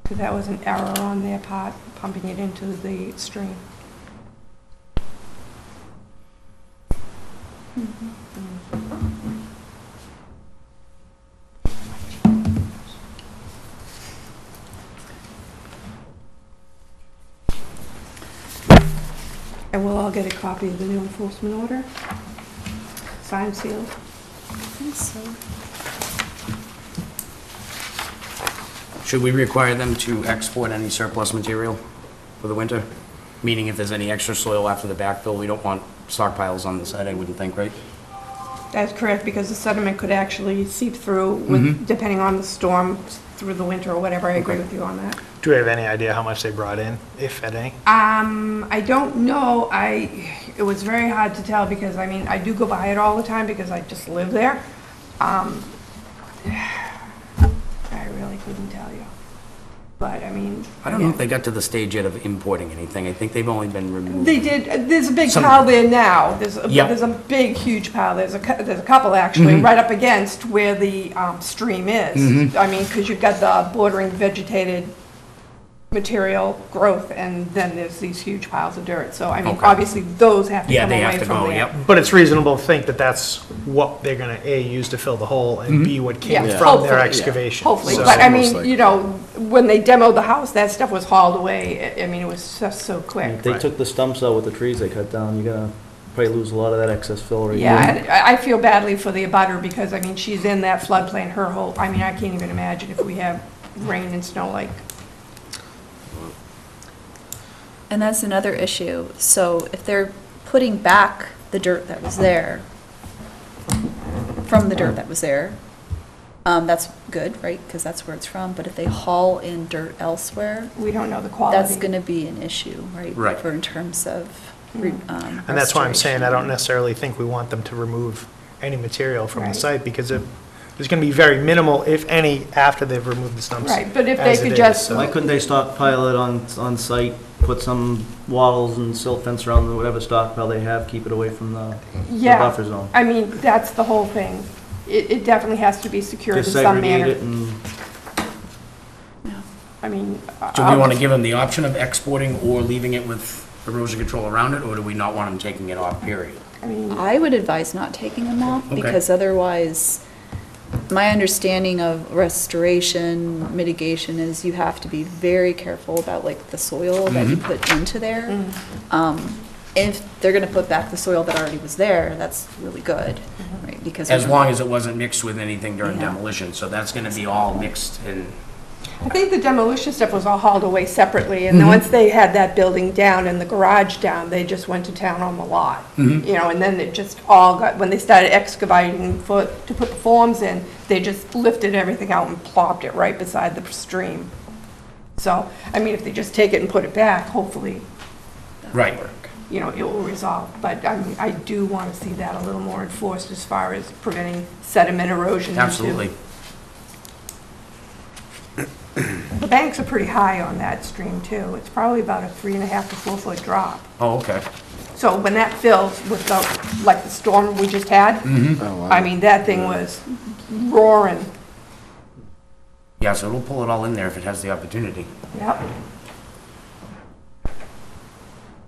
because that was an error on their part, pumping it into the stream. And we'll all get a copy of the new enforcement order, signed, sealed. Should we require them to export any surplus material for the winter? Meaning if there's any extra soil after the backfill, we don't want stockpiles on the site, I wouldn't think, right? That's correct, because the sediment could actually seep through, with, depending on the storm, through the winter or whatever. I agree with you on that. Do we have any idea how much they brought in, if any? I don't know. It was very hard to tell because, I mean, I do go by it all the time because I just live there. I really couldn't tell you. But, I mean... I don't know if they got to the stage yet of importing anything. I think they've only been removed. They did. There's a big Some- pile there now. There's Yep. a big, huge pile. There's a couple, actually, right up against where the stream is. I mean, because you've got the bordering vegetated material growth, and then there's these huge piles of dirt. So, I mean, Okay. obviously, those have to Yeah, come they away have to from go, there. yep. But it's reasonable to think that that's what they're gonna, A, use to fill the hole, and B, what came Yeah, from hopefully, their yeah. excavation. Hopefully, So- but I almost mean, like- you know, when they demoed the house, that stuff was hauled away. I mean, it was just so quick. If they took the stumps out with the trees they cut down, you're gonna probably lose a lot of that excess fill right Yeah, there. and I feel badly for the abutter because, I mean, she's in that floodplain, her whole, I mean, I can't even imagine if we have rain and snow like. And that's another issue. So if they're putting back the dirt that was there, from the dirt that was there, that's good, right? Because that's where it's from. But if they haul in dirt elsewhere, We don't know the quality. that's going to be an issue, right? Right. For in terms of And that's why I'm saying I don't restoration. necessarily think we want them to remove any material from the Right. site, because there's gonna be very minimal, if any, after they've removed the stumps. Right, but if they as it could is, just- so- Why couldn't they stockpile it on site, put some wattles and silt fence around whatever stockpile they have, keep it away from the Yeah. buffer zone? I mean, that's the whole thing. It definitely has to be secured in Just some segregate manner. it and, I mean. Do we want to give them the option of exporting or leaving it with erosion control around it, or do we not want them taking it off, period? I mean, I would advise not taking them off Okay. because otherwise, my understanding of restoration mitigation is you have to be very careful about like the soil that you put into there. If they're gonna put back the soil that already was there, that's really good, right? Because As long as it wasn't mixed with anything during Yeah. demolition, so that's going to be all mixed in. I think the demolition stuff was all hauled away separately, and then once they had that building down and the garage down, they just went to town on the lot. You know, and then it just all got, when they started excavating to put the forms in, they just lifted everything out and plopped it right beside the stream. So, I mean, if they just take it and put it back, hopefully, Right. you know, it will resolve. But I mean, I do want to see that a little more enforced as far as preventing sediment erosion. into- Absolutely. The banks are pretty high on that stream too. It's probably about a 3.5 to 4 foot drop. Oh, okay. So when that fills with the, like the storm we just had, Oh, wow. I mean, that thing was roaring. Yeah, so it'll pull it all in there if it has the opportunity. Yep.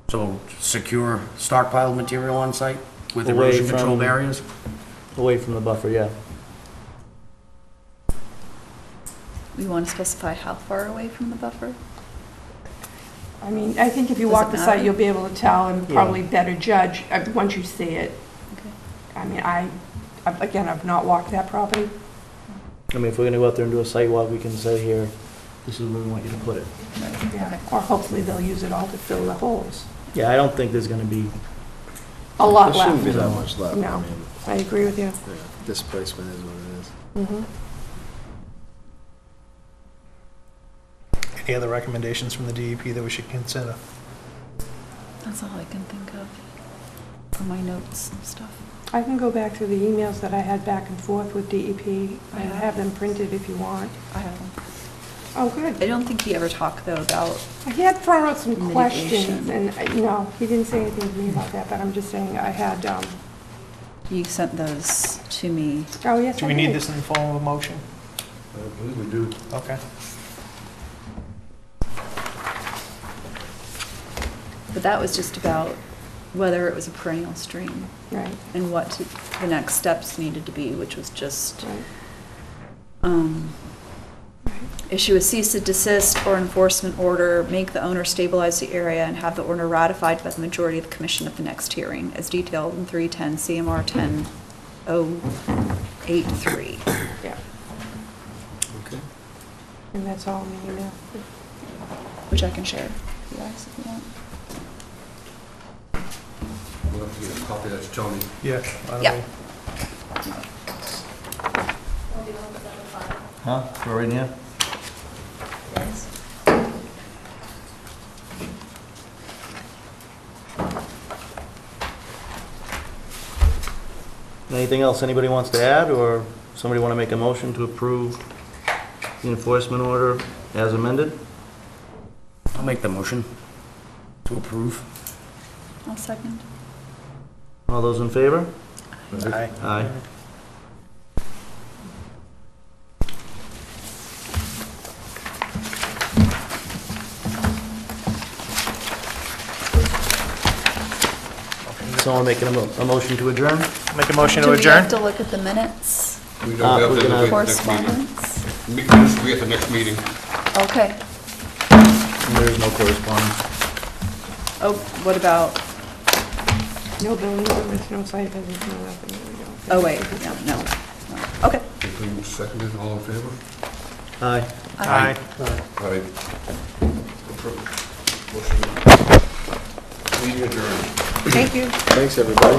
So secure stockpiled material on site with Away erosion control from- barriers? away from the buffer, yeah. we want to specify how far away from the buffer. I mean, I think if you Does walk it the site, matter? you'll be able to tell and Yeah. probably better judge once you see it. Okay. I mean, again, I've not walked that property. I mean, if we're gonna go out there and do a site walk, we can say here, this is where we want you to put it. Yeah. Or hopefully they'll use it all to fill the holes. Yeah, I don't think there's gonna be, A lot There shouldn't be left. that much left. I No. mean, I agree with you. yeah, displacement is what it is. Any other recommendations from the DEP that we should consider? That's all I can think of from my notes and stuff. I can go back through the emails that I had back and forth with DEP. I have them printed if you want. I have them. Oh, good. I don't think he ever talked, though, about, He had thrown out some Mitigation. questions, and, no, he didn't say anything to me about that, but I'm just saying I had, you sent those to me. oh, yes, I did. Do we need this in the form of a motion? I believe we do. Okay. But that was just about whether it was a perennial stream Right, and what the next steps needed to be, which was just right. issue a cease and desist or enforcement order, make the owner stabilize the area, and have the order ratified by the majority of the commission at the next hearing, as detailed in 310 CMR 10083. Yeah. Okay. And that's all in the email. Which I can share with you guys if you want. We'll have to get a copy of that to Tony. Yeah. Yeah. Huh? Throw it right in here? Anything else anybody wants to add, or somebody want to make a motion to approve the enforcement order as amended? I'll make the motion to approve. I'll second. All those in favor? Aye. Aye. Someone making a motion to adjourn? Make a motion Do to we adjourn? have to look at the minutes, We don't have we're to gonna- look at the next meeting. correspondence? This will be at the next meeting. Okay. There's no correspondence. Oh, what about, No building permits, no site visits, no nothing. We don't- oh, wait, no. Okay. Moved, seconded, all in favor? Aye. Aye. All right. Approved. Motion. Meeting adjourned. Thank you. Thanks, everybody.